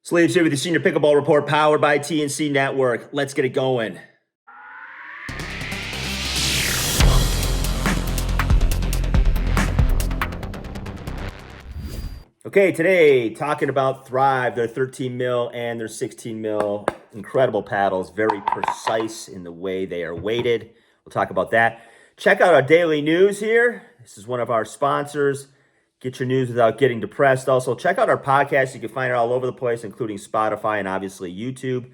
Sleeves here with the Senior Pickleball Report powered by TNC Network. Let's get it going. Okay, today talking about Thrive, their 13 mil and their 16 mil. Incredible paddles, very precise in the way they are weighted. We'll talk about that. Check out our daily news here. This is one of our sponsors. Get your news without getting depressed. Also, check out our podcast. You can find it all over the place, including Spotify and obviously YouTube.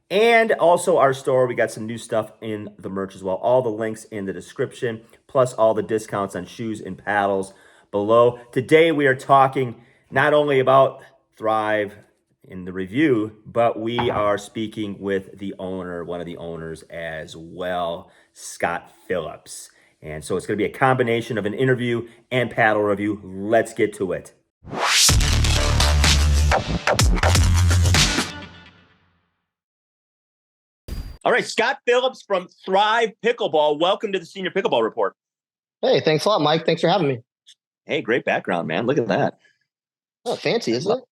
And also our store. We got some new stuff in the merch as well. All the links in the description, plus all the discounts on shoes and paddles below. Today we are talking not only about Thrive in the review, but we are speaking with the owner, one of the owners as well, Scott Phillips. And so it's going to be a combination of an interview and paddle review. Let's get to it. All right, Scott Phillips from Thrive Pickleball. Welcome to the Senior Pickleball Report. Hey, thanks a lot, Mike. Thanks for having me. Hey, great background, man. Look at that. Oh, fancy, isn't it?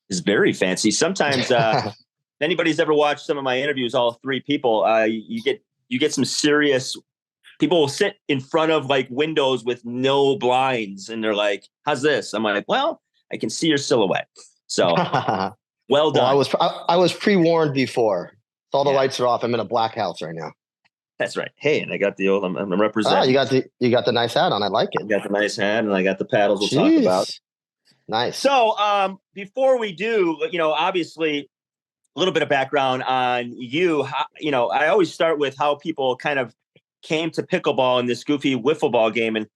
It's very fancy. Sometimes if anybody's ever watched some of my interviews, all three people, you get some serious. People will sit in front of like windows with no blinds, and they're like, "How's this?" I'm like, "Well, I can see your silhouette." So, well done. Well, I was pre-warned before. All the lights are off. I'm in a black house right now. That's right. Hey, and I got the old. I'm representing. Oh, you got the nice hat on. I like it. I got the nice hat, and I got the paddles. We'll talk about. Nice. So, before we do, obviously, a little bit of background on you. I always start with how people kind of came to pickleball in this goofy wiffle ball game, and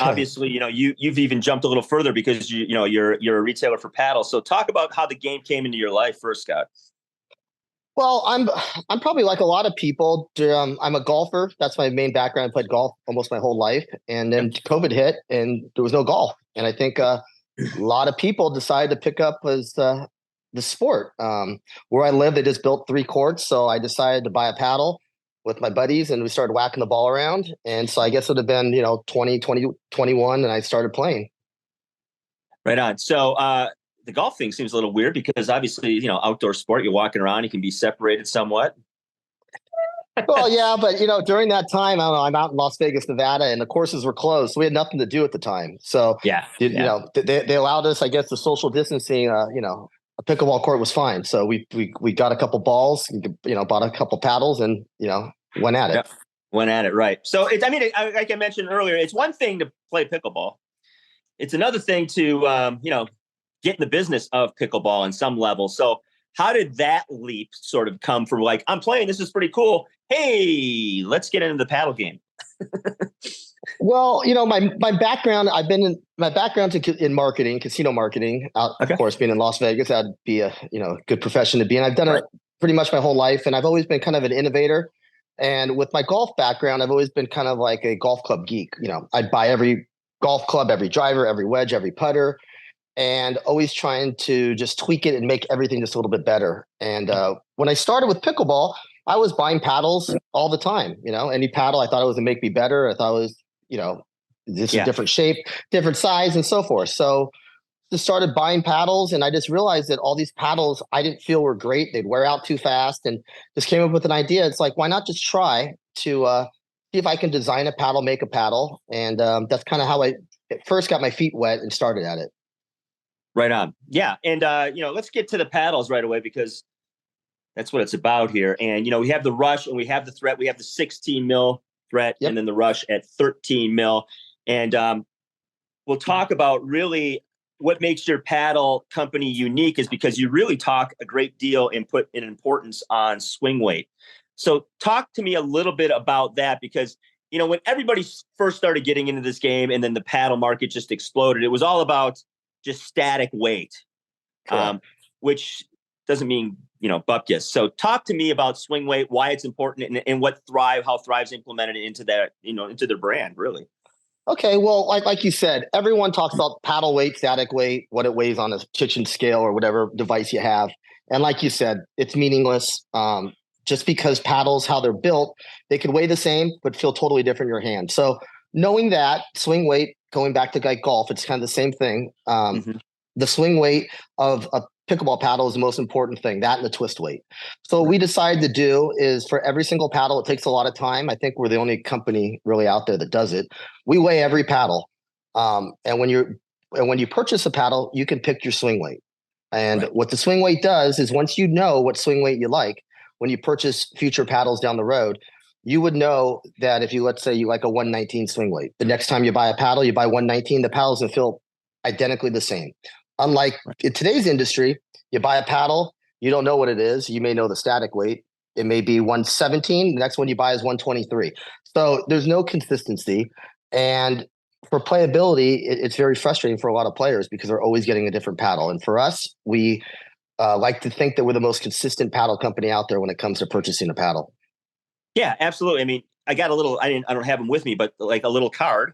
obviously, you've even jumped a little further because you're a retailer for paddles. So, talk about how the game came into your life first, Scott. Well, I'm probably like a lot of people. I'm a golfer. That's my main background. I played golf almost my whole life, and then COVID hit, and there was no golf. And I think a lot of people decided to pick up the sport. Where I live, they just built 3 courts, so I decided to buy a paddle with my buddies, and we started whacking the ball around. And so I guess it would have been 21, and I started playing. Right on. So the golf thing seems a little weird because obviously, outdoor sport, you're walking around, you can be separated somewhat. Well, yeah, but during that time, I don't know, I'm out in Las Vegas, Nevada, and the courses were closed, so we had nothing to do at the time. So they allowed us, I guess, the social distancing. A pickleball court was fine, so we got a couple balls, bought a couple paddles, and went at it. Yep. Went at it, right? So like I mentioned earlier, it's one thing to play pickleball. It's another thing to get in the business of pickleball on some level. So how did that leap sort of come from like, I'm playing, this is pretty cool. Hey, let's get into the paddle game. Well, my background, in marketing, casino marketing, of course, being in Las Vegas, that'd be a, good profession to be in. I've done it pretty much my whole life. And I've always been kind of an innovator. And with my golf background, I've always been kind of like a golf club geek. I'd buy every golf club, every driver, every wedge, every putter, and always trying to just tweak it and make everything just a little bit better. And when I started with pickleball, I was buying paddles all the time. Any paddle, I thought it was going to make me better. I thought it was, just a different shape, different size, and so forth. So just started buying paddles, and I just realized that all these paddles I didn't feel were great. They'd wear out too fast, and just came up with an idea. It's like, why not just try to see if I can design a paddle, make a paddle. And that's kind of how I first got my feet wet and started at it. Right on. Yeah. And, let's get to the paddles right away because that's what it's about here. And, we have the Rush and we have the Threat. We have the 16 mil Threat and then the Rush at 13 mil. And we'll talk about really what makes your paddle company unique is because you really talk a great deal and put an importance on swing weight. So talk to me a little bit about that because, when everybody first started getting into this game and then the paddle market just exploded, it was all about just static weight, which doesn't mean, bupkis. So talk to me about swing weight, why it's important and how Thrive's implemented it into that, into their brand, really. Okay. Well, like you said, everyone talks about paddle weight, static weight, what it weighs on a kitchen scale or whatever device you have. And like you said, it's meaningless. Just because paddles, how they're built, they could weigh the same, but feel totally different in your hand. So knowing that swing weight, going back to like golf, it's kind of the same thing. The swing weight of a pickleball paddle is the most important thing, that and the twist weight. So what we decided to do is for every single paddle, it takes a lot of time. I think we're the only company really out there that does it. We weigh every paddle. And when you purchase a paddle, you can pick your swing weight. And what the swing weight does is once you know what swing weight you like, when you purchase future paddles down the road, you would know that if you, let's say you like a 119 swing weight, the next time you buy a paddle, you buy 119, the paddles will feel identically the same. Unlike in today's industry, you buy a paddle, you don't know what it is. You may know the static weight. It may be 117. The next one you buy is 123. So there's no consistency. And for playability, it's very frustrating for a lot of players because they're always getting a different paddle. And for us, we like to think that we're the most consistent paddle company out there when it comes to purchasing a paddle. Yeah, absolutely. I mean, I got a little, I don't have them with me, but like a little card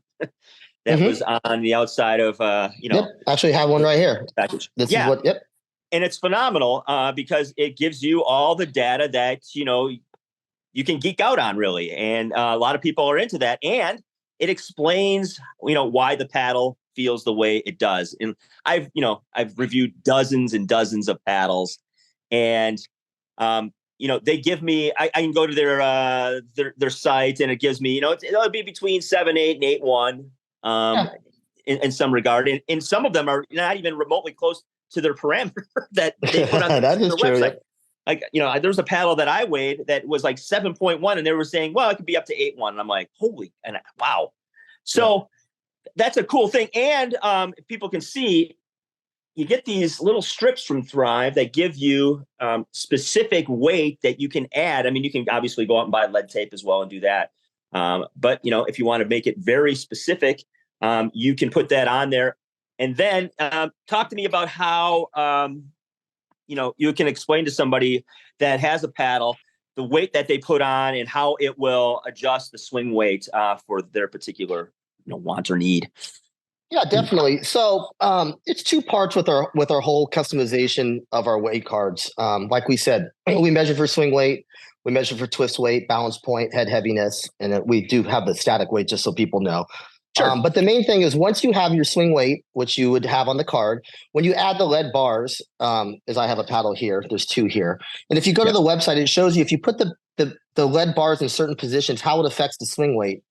that was on the outside of, Yep. Actually have one right here. Package. This is what, yep. And it's phenomenal because it gives you all the data that, you can geek out on really. And a lot of people are into that. And it explains, why the paddle feels the way it does. And I've reviewed dozens and dozens of paddles and, they give me, I can go to their site and it gives me, it'll be between 7.8 and 8.1 in some regard. And some of them are not even remotely close to their parameter that they put on their website. True. Like, there's a paddle that I weighed that was like 7.1 and they were saying, well, it could be up to 8.1. And I'm like, wow. So that's a cool thing. And if people can see, you get these little strips from Thrive that give you specific weight that you can add. I mean, you can obviously go out and buy lead tape as well and do that. But, if you want to make it very specific, you can put that on there. And then talk to me about how, you can explain to somebody that has a paddle the weight that they put on and how it will adjust the swing weight for their particular want or need. Yeah, definitely. So it's two parts with our whole customization of our weight cards. Like we said, we measure for swing weight, we measure for twist weight, balance point, head heaviness, and we do have the static weight just so people know. Sure. But the main thing is once you have your swing weight, which you would have on the card, when you add the lead bars, as I have a paddle here, there's two here. And if you go to the website, it shows you if you put the lead bars in certain positions, how it affects the swing weight.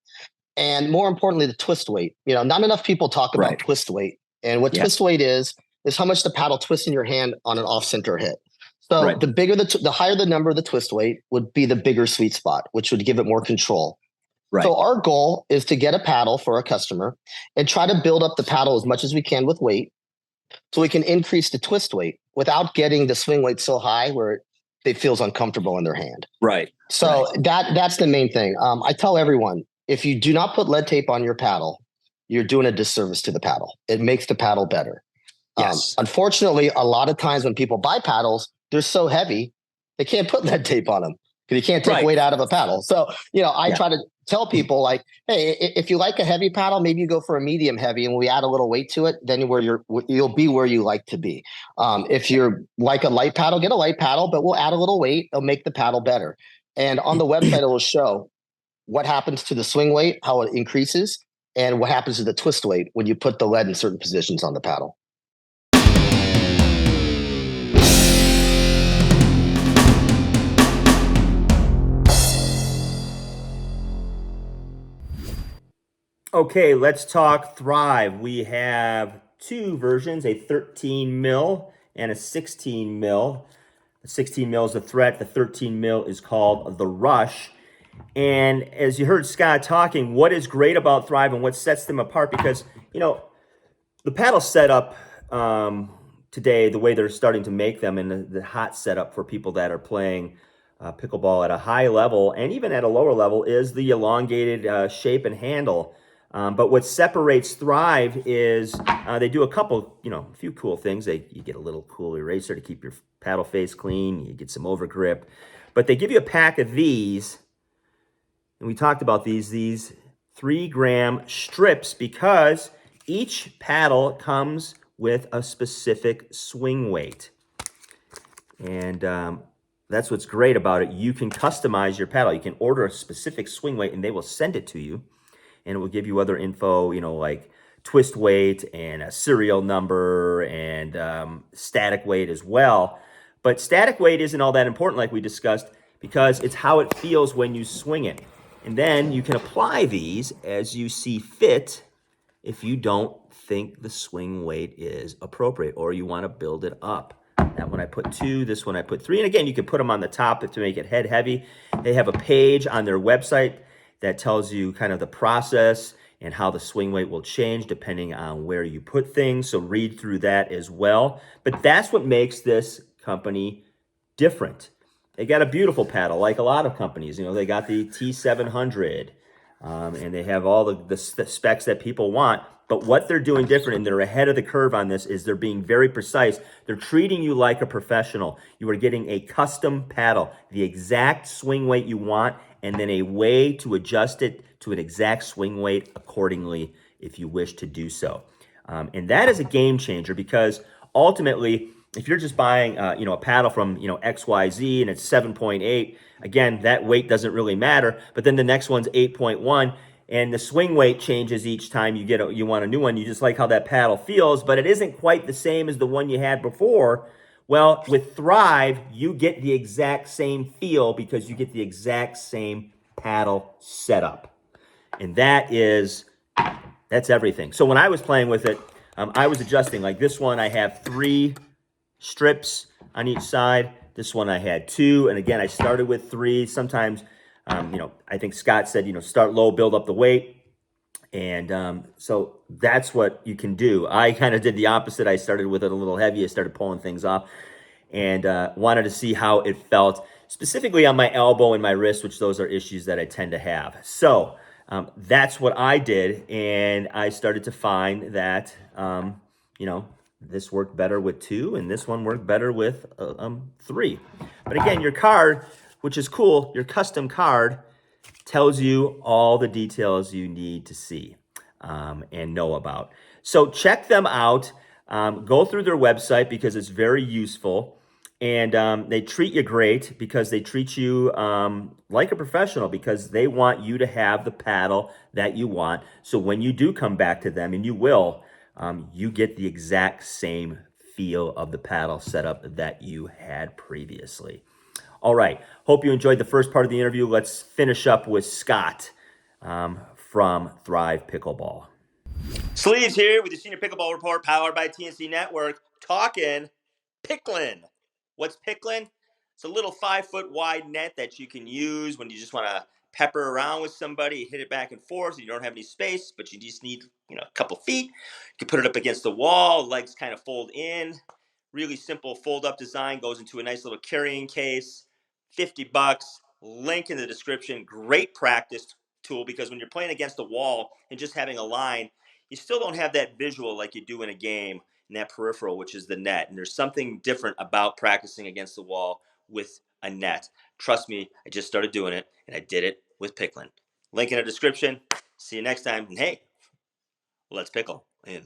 And more importantly, the twist weight. Not enough people talk about twist weight. And what twist weight is how much the paddle twists in your hand on an off-center hit. So the bigger the higher the number of the twist weight would be the bigger sweet spot, which would give it more control. Right. So our goal is to get a paddle for a customer and try to build up the paddle as much as we can with weight so we can increase the twist weight without getting the swing weight so high where it feels uncomfortable in their hand. Right. So that's the main thing. I tell everyone, if you do not put lead tape on your paddle, you're doing a disservice to the paddle. It makes the paddle better. Yes. Unfortunately, a lot of times when people buy paddles, they're so heavy, they can't put lead tape on them because you can't take weight out of a paddle. So, I try to tell people like, hey, if you like a heavy paddle, maybe you go for a medium heavy and we add a little weight to it, then you'll be where you like to be. If you're like a light paddle, get a light paddle, but we'll add a little weight. It'll make the paddle better. And on the website, it will show what happens to the swing weight, how it increases, and what happens to the twist weight when you put the lead in certain positions on the paddle. Okay, let's talk Thrive. We have two versions, a 13 mil and a 16 mil. The 16 mil is the Threat. The 13 mil is called the Rush. And as you heard Scott talking, what is great about Thrive and what sets them apart? Because, the paddle setup today, the way they're starting to make them and the hot setup for people that are playing pickleball at a high level and even at a lower level is the elongated shape and handle. But what separates Thrive is they do a few cool things. You get a little cool eraser to keep your paddle face clean. You get some overgrip. But they give you a pack of these, and we talked about these 3-gram strips because each paddle comes with a specific swing weight. And that's what's great about it. You can customize your paddle. You can order a specific swing weight, and they will send it to you. And it will give you other info, like twist weight and a serial number and static weight as well. But static weight isn't all that important, like we discussed, because it's how it feels when you swing it. And then you can apply these as you see fit if you don't think the swing weight is appropriate or you want to build it up. That one I put 2, this one I put 3. And again, you can put them on the top to make it head heavy. They have a page on their website that tells you kind of the process and how the swing weight will change depending on where you put things. So read through that as well. But that's what makes this company different. They got a beautiful paddle, like a lot of companies. You know, they got the T700, and they have all the specs that people want. But what they're doing different, and they're ahead of the curve on this, is they're being very precise. They're treating you like a professional. You are getting a custom paddle, the exact swing weight you want, and then a way to adjust it to an exact swing weight accordingly if you wish to do so. And that is a game changer, because ultimately, if you're just buying, a paddle from, XYZ and it's 7.8, again, that weight doesn't really matter. But then the next one's 8.1, and the swing weight changes each time you want a new one. You just like how that paddle feels, but it isn't quite the same as the one you had before. Well, with Thrive, you get the exact same feel because you get the exact same paddle setup. And that's everything. So when I was playing with it, I was adjusting. Like this one, I have 3 strips on each side. This one I had 2. And again, I started with 3. Sometimes, I think Scott said, start low, build up the weight. And so that's what you can do. I kind of did the opposite. I started with it a little heavy. I started pulling things off and wanted to see how it felt, specifically on my elbow and my wrist, which those are issues that I tend to have. So that's what I did. And I started to find that, this worked better with 2, and this one worked better with 3. But again, your card, which is cool, your custom card tells you all the details you need to see and know about. So check them out. Go through their website because it's very useful. And they treat you great because they treat you like a professional, because they want you to have the paddle that you want. So when you do come back to them, and you will, you get the exact same feel of the paddle setup that you had previously. All right. Hope you enjoyed the first part of the interview. Let's finish up with Scott from Thrive Pickleball. Sleeves here with the Senior Pickleball Report, powered by TNC Network, talking pickling. What's pickling? It's a little 5-foot wide net that you can use when you just want to pepper around with somebody, hit it back and forth. You don't have any space, but you just need a couple feet. You can put it up against the wall, legs kind of fold in. Really simple fold-up design, goes into a nice little carrying case. $50. Link in the description. Great practice tool, because when you're playing against the wall and just having a line, you still don't have that visual like you do in a game, in that peripheral, which is the net. And there's something different about practicing against the wall with a net. Trust me, I just started doing it, and I did it with pickling. Link in the description. See you next time. And hey, let's pickle. And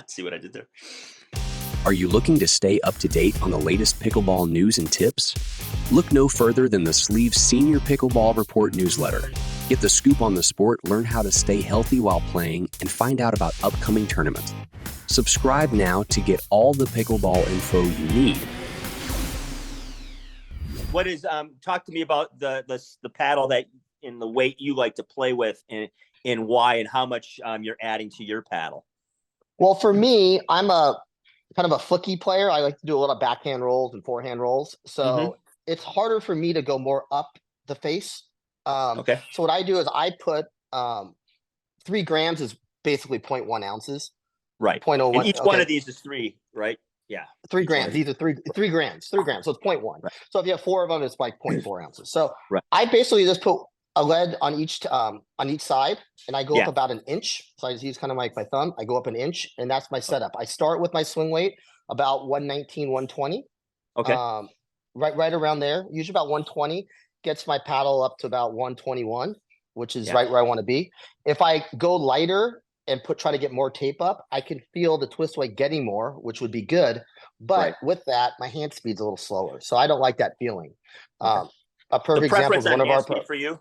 see what I did there. Are you looking to stay up to date on the latest pickleball news and tips? Look no further than the Sleeves Senior Pickleball Report newsletter. Get the scoop on the sport, learn how to stay healthy while playing, and find out about upcoming tournaments. Subscribe now to get all the pickleball info you need. What is talk to me about the paddle that in the weight you like to play with, and why, and how much you're adding to your paddle? Well, for me, I'm a kind of a flicky player. I like to do a lot of backhand rolls and forehand rolls. So it's harder for me to go more up the face. Okay. So what I do is I put 3 grams is basically 0.1 ounces. Right. 0.01. And each one of these is 3, right? Yeah. 3 grams. These are 3 grams. 3 grams. So it's 0.1. Right. So if you have 4 of them, it's like 0.4 ounces. So right. I basically just put a lead on each side, and I go up about an inch. So I just use kind of like my thumb. I go up an inch, and that's my setup. I start with my swing weight about 119, 120. Okay. Right around there. Usually about 120 gets my paddle up to about 121, which is right where I want to be. If I go lighter and try to get more tape up, I can feel the twist weight getting more, which would be good. But with that, my hand speed's a little slower, so I don't like that feeling. A perfect example is one of our for you.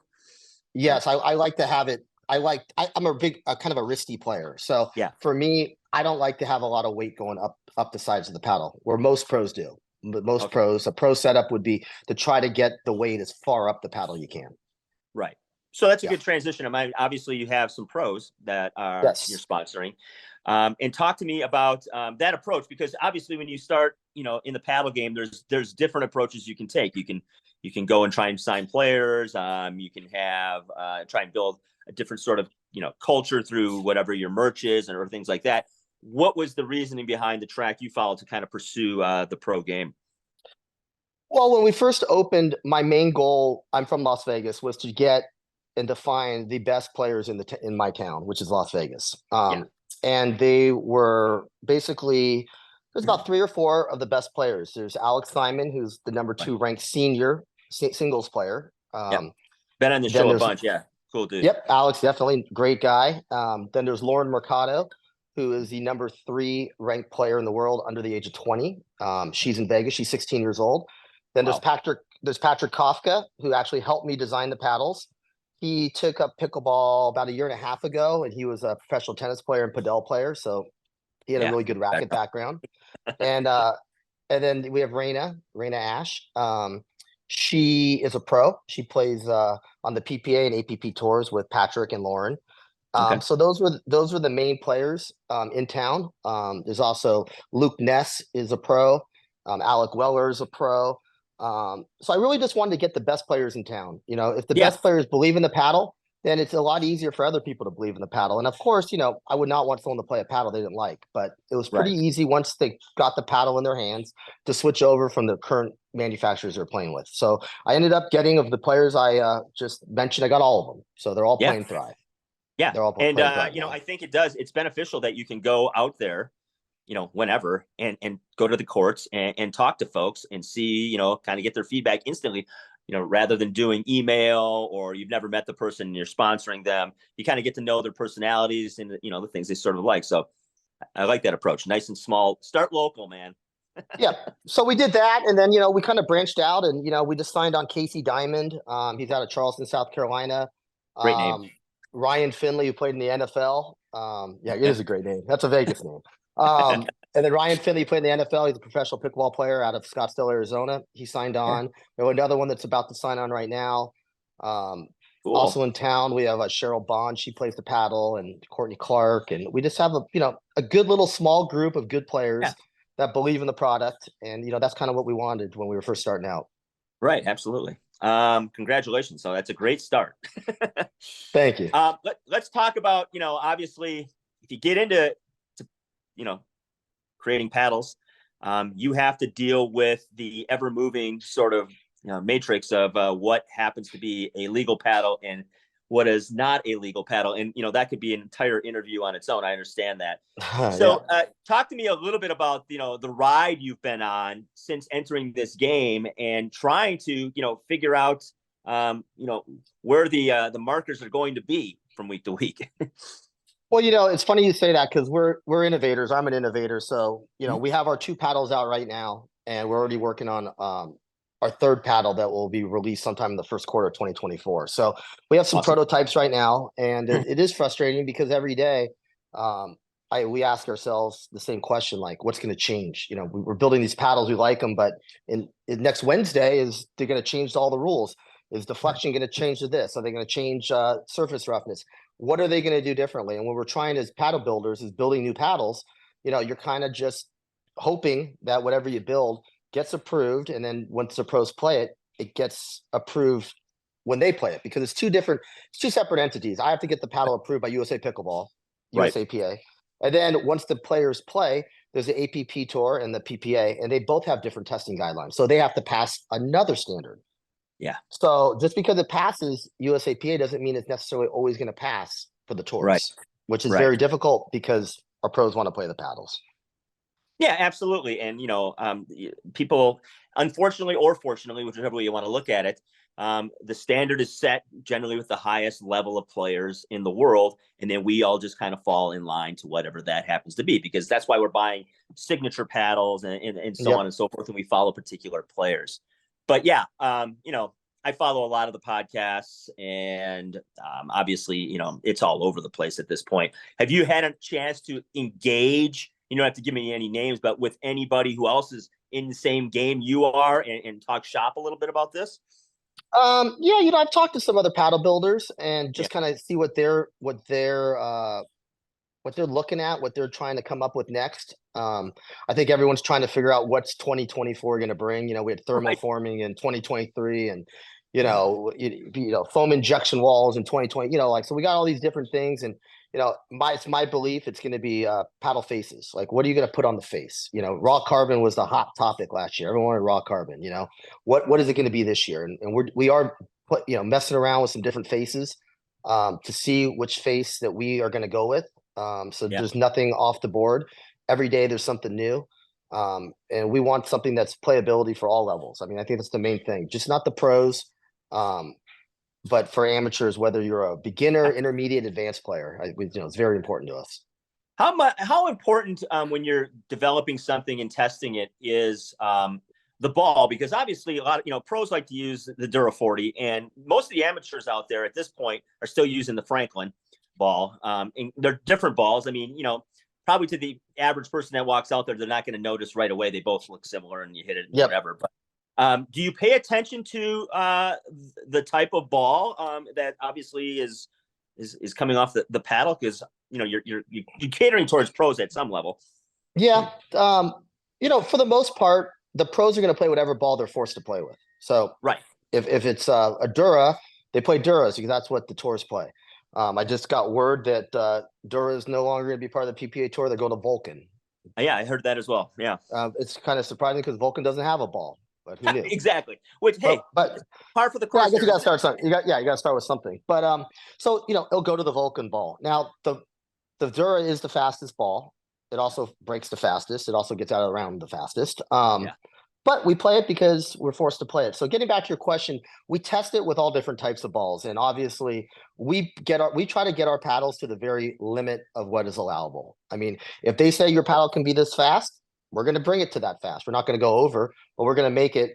Yes, I like to have it I'm a big kind of a wristy player. So Yeah. for me, I don't like to have a lot of weight going up the sides of the paddle, where most pros do. But most pros, a pro setup would be to try to get the weight as far up the paddle you can. Right. So that's a good transition. I mean, obviously, you have some pros that are you're sponsoring, and talk to me about that approach, because obviously, when you start, in the paddle game, there's different approaches you can take. You can go and try and sign players. You can have try and build a different sort of culture through whatever your merch is or things like that. What was the reasoning behind the track you followed to kind of pursue the pro game? Well, when we first opened, my main goal, I'm from Las Vegas, was to get and define the best players in my town, which is Las Vegas. And they were basically, there's about 3 or 4 of the best players. There's Alex Simon, who's the number 2 ranked senior singles player. Been on the show a bunch. Yeah. Cool dude. Yep. Alex, definitely great guy. Then there's Lauren Mercado, who is the number 3 ranked player in the world under the age of 20. She's in Vegas. She's 16 years old. Then there's Patrick Kafka, who actually helped me design the paddles. He took up pickleball about 1.5 years ago, and he was a professional tennis player and padel player. So he had a really good racket background. And then we have Raina Ash. She is a pro. She plays on the PPA and APP tours with Patrick and Lauren. So those were the main players in town. There's also Luke Ness is a pro. Alec Weller is a pro. So I really just wanted to get the best players in town. If the best players believe in the paddle, then it's a lot easier for other people to believe in the paddle. And of course, I would not want someone to play a paddle they didn't like, but it was pretty easy once they got the paddle in their hands to switch over from the current manufacturers they're playing with. So I ended up getting, of the players I just mentioned, I got all of them. So they're all playing Thrive. Yeah. They're all playing Thrive now. I think it's beneficial that you can go out there, whenever, and go to the courts and talk to folks and see, kind of get their feedback instantly, rather than doing email, or you've never met the person and you're sponsoring them. You kind of get to know their personalities and, the things they sort of like. So I like that approach. Nice and small. Start local, man. Yeah. So we did that. And then, we kind of branched out, and, we just signed on Casey Diamond. He's out of Charleston, South Carolina. Great name. Ryan Finley, who played in the NFL. It is a great name. That's a Vegas name. And then Ryan Finley played in the NFL. He's a professional pickleball player out of Scottsdale, Arizona. He signed on. We have another one that's about to sign on right now. Cool. Also in town, we have Cheryl Bond. She plays the paddle, and Courtney Clark. And we just have a good little small group of good players that believe in the product. And, that's kind of what we wanted when we were first starting out. Right. Absolutely. Congratulations. So that's a great start. Thank you. Let's talk about, obviously, if you get into creating paddles, you have to deal with the ever moving sort of matrix of what happens to be a legal paddle and what is not a legal paddle. And, that could be an entire interview on its own. I understand that. So talk to me a little bit about, the ride you've been on since entering this game and trying to, figure out, where the markers are going to be from week to week. Well, it's funny you say that, because we're innovators. I'm an innovator. So, we have our 2 paddles out right now, and we're already working on our 3rd paddle that will be released sometime in the first quarter of 2024. So we have some prototypes right now, and it is frustrating because every day we ask ourselves the same question, like, what's going to change? We're building these paddles, we like them, but in next Wednesday they're going to change all the rules. Is deflection going to change to this? Are they going to change surface roughness? What are they going to do differently? And when we're trying as paddle builders is building new paddles, you're kind of just hoping that whatever you build gets approved. And then once the pros play it, it gets approved when they play it, because it's 2 separate entities. I have to get the paddle approved by USA Pickleball, USAPA. And then once the players play, there's the APP tour and the PPA, and they both have different testing guidelines. So they have to pass another standard. Yeah. So just because it passes USAPA doesn't mean it's necessarily always going to pass for the tours, which is very difficult because our pros want to play the paddles. Yeah, absolutely. And, people, unfortunately or fortunately, whichever way you want to look at it, the standard is set generally with the highest level of players in the world. And then we all just kind of fall in line to whatever that happens to be, because that's why we're buying signature paddles and so on and so forth. And we follow particular players. But I follow a lot of the podcasts, and obviously, it's all over the place at this point. Have you had a chance to engage? You don't have to give me any names, but with anybody who else is in the same game you are, and talk shop a little bit about this? Yeah, I've talked to some other paddle builders and Yeah. just kind of see what they're looking at, what they're trying to come up with next. I think everyone's trying to figure out what's 2024 going to bring. We had thermoforming in 2023, and foam injection walls in 2020. So we got all these different things, and it's my belief it's going to be paddle faces. Like, what are you going to put on the face? Raw carbon was the hot topic last year. Everyone wanted raw carbon. What is it going to be this year? And we are messing around with some different faces to see which face that we are going to go with. So there's nothing off the board. Every day there's something new. And we want something that's playability for all levels. I mean, I think that's the main thing, just not the pros, but for amateurs, whether you're a beginner, intermediate, advanced player, it's very important to us. How important when you're developing something and testing it is the ball? Because obviously a lot of pros like to use the Dura 40, and most of the amateurs out there at this point are still using the Franklin ball. And they're different balls. I mean, probably to the average person that walks out there, they're not going to notice right away. They both look similar, and you hit it, whatever. But do you pay attention to the type of ball that obviously is coming off the paddle? Because you're catering towards pros at some level. Yeah, for the most part, the pros are going to play whatever ball they're forced to play with. So if it's a Dura, they play Duras because that's what the tours play. I just got word that Dura is no longer going to be part of the PPA tour. They're going to Vulcan. Yeah, I heard that as well. Yeah, it's kind of surprising because Vulcan doesn't have a ball, but who knew? Exactly. Which, hey, but par for the course. I guess you got to start something. You got to start with something. But so it'll go to the Vulcan ball. Now the Dura is the fastest ball. It also breaks the fastest. It also gets out around the fastest. But we play it because we're forced to play it. So getting back to your question, we test it with all different types of balls. And obviously we try to get our paddles to the very limit of what is allowable. I mean, if they say your paddle can be this fast, we're going to bring it to that fast. We're not going to go over, but we're going to make it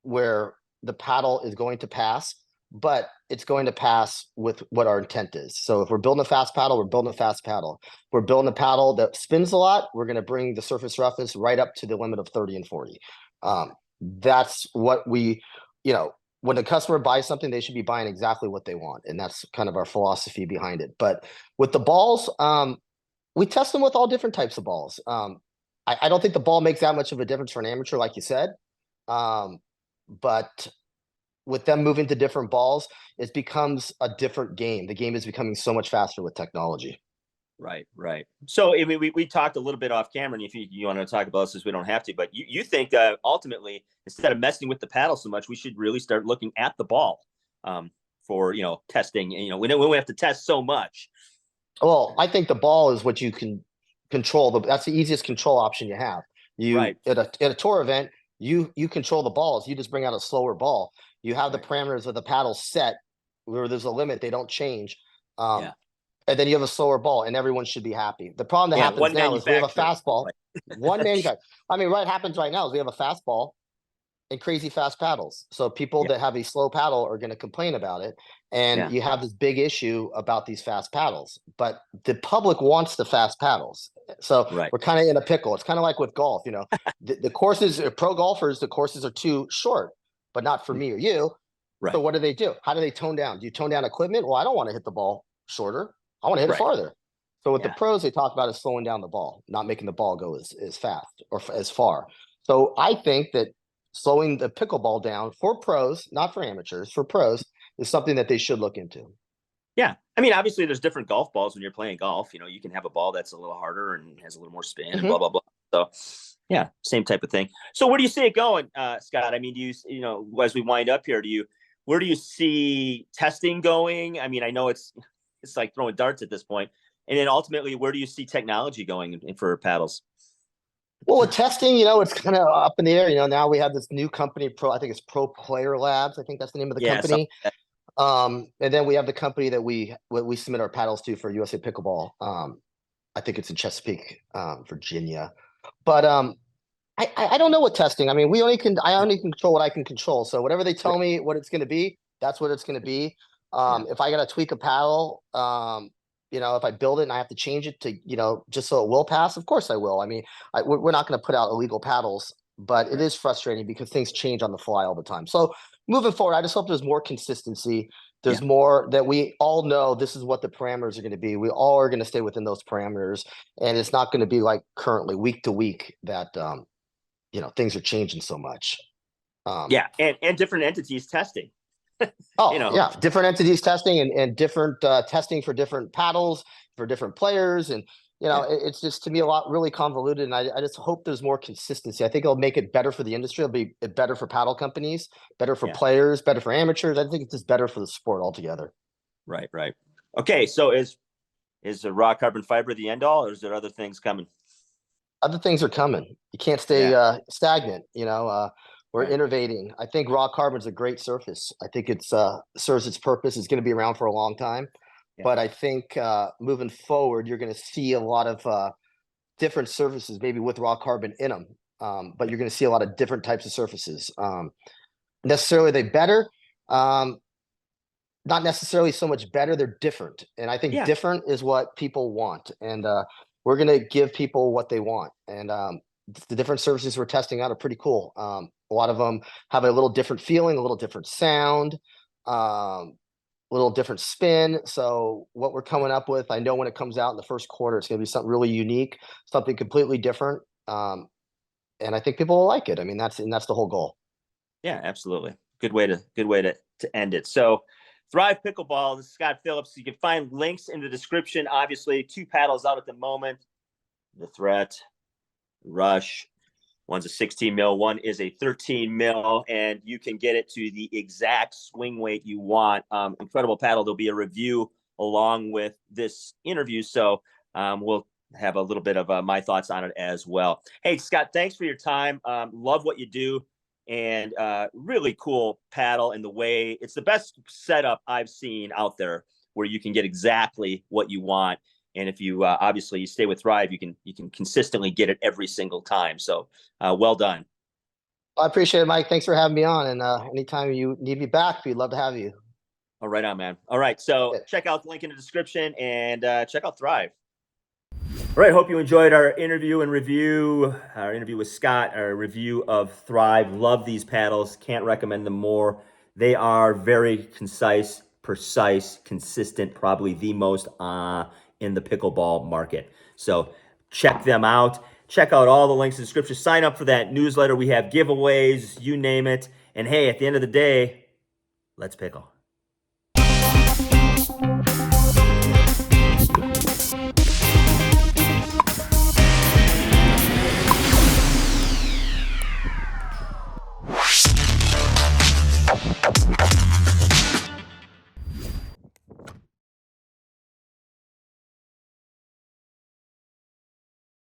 where the paddle is going to pass, but it's going to pass with what our intent is. So if we're building a fast paddle, we're building a fast paddle. If we're building a paddle that spins a lot, we're going to bring the surface roughness right up to the limit of 30 and 40. That's what we, when the customer buys something, they should be buying exactly what they want. And that's kind of our philosophy behind it. But with the balls, we test them with all different types of balls. I don't think the ball makes that much of a difference for an amateur, like you said. But with them moving to different balls, it becomes a different game. The game is becoming so much faster with technology. Right. So I mean, we talked a little bit off camera, and if you want to talk about this, we don't have to, but you think that ultimately, instead of messing with the paddle so much, we should really start looking at the ball for, testing. And, we don't have to test so much. Well, I think the ball is what you can control. That's the easiest control option you have. At a tour event, you control the balls. You just bring out a slower ball. You have the parameters of the paddle set where there's a limit. They don't change. And then you have a slower ball, and everyone should be happy. The problem that happens now is we have a fastball. One manufacturer. I mean, what happens right now is we have a fastball and crazy fast paddles. So people that have a slow paddle are going to complain about it. And you have this big issue about these fast paddles. But the public wants the fast paddles. So we're kind of in a pickle. It's kind of like with golf. The courses, pro golfers, the courses are too short, but not for me or you. So what do? How do they tone down? Do you tone down equipment? Well, I don't want to hit the ball shorter. I want to hit it farther. So with the pros, they talk about is slowing down the ball, not making the ball go as fast or as far. So I think that slowing the pickleball down for pros, not for amateurs, for pros, is something that they should look into. Yeah. I mean, obviously there's different golf balls when you're playing golf. You can have a ball that's a little harder and has a little more spin and blah, blah, blah. So yeah, same type of thing. So where do you see it going, Scott? I mean, do you, as we wind up here, where do you see testing going? I mean, I know it's like throwing darts at this point. And then ultimately, where do you see technology going for paddles? Well, with testing, it's kind of up in the air. Now we have this new company, I think it's Pro Player Labs. I think that's the name of the company. And then we have the company that we submit our paddles to for USA Pickleball. I think it's in Chesapeake, Virginia. But I don't know what testing. I mean, I only control what I can control. So whatever they tell me what it's going to be, that's what it's going to be. If I got to tweak a paddle, if I build it and I have to change it to, just so it will pass, of course I will. I mean, we're not going to put out illegal paddles, but it is frustrating because things change on the fly all the time. So moving forward, I just hope there's more consistency. There's more that we all know this is what the parameters are going to be. We all are going to stay within those parameters, and it's not going to be like currently week to week that things are changing so much. And different entities testing. Different entities testing and different testing for different paddles for different players, and it's just to me a lot really convoluted. And I just hope there's more consistency. I think it'll make it better for the industry. It'll be better for paddle companies, better for players, better for amateurs. I think it's just better for the sport altogether. Right. Okay, so is the raw carbon fiber the end all, or is there other things coming? Other things are coming. You can't stay stagnant. We're innovating. I think raw carbon is a great surface. I think it's serves its purpose. It's going to be around for a long time. But I think moving forward, you're going to see a lot of different surfaces, maybe with raw carbon in them. But you're going to see a lot of different types of surfaces. Necessarily, they better. Not necessarily so much better. They're different. And I think different is what people want. And we're going to give people what they want. And the different surfaces we're testing out are pretty cool. A lot of them have a little different feeling, a little different sound, a little different spin. So what we're coming up with, I know when it comes out in the first quarter, it's going to be something really unique, something completely different. And I think people will like it. I mean, that's the whole goal. Yeah, absolutely. Good way to end it. So Thrive Pickleball, this is Scott Phillips. You can find links in the description. Obviously, 2 paddles out at the moment. The Threat, Rush. One's a 16 mil, one is a 13 mil, and you can get it to the exact swing weight you want. Incredible paddle. There'll be a review along with this interview, so we'll have a little bit of my thoughts on it as well. Hey, Scott, thanks for your time. Love what you do, and really cool paddle in the way it's the best setup I've seen out there where you can get exactly what you want. And if you obviously you stay with Thrive, you can consistently get it every single time. So well done. I appreciate it, Mike. Thanks for having me on. And anytime you need me back, we'd love to have you. All right, on, man. All right. So check out the link in the description and check out Thrive. All right. Hope you enjoyed our interview with Scott, our review of Thrive. Love these paddles. Can't recommend them more. They are very concise, precise, consistent, probably the most in the pickleball market. So check them out. Check out all the links in the description. Sign up for that newsletter. We have giveaways, you name it. And hey, at the end of the day, let's pickle.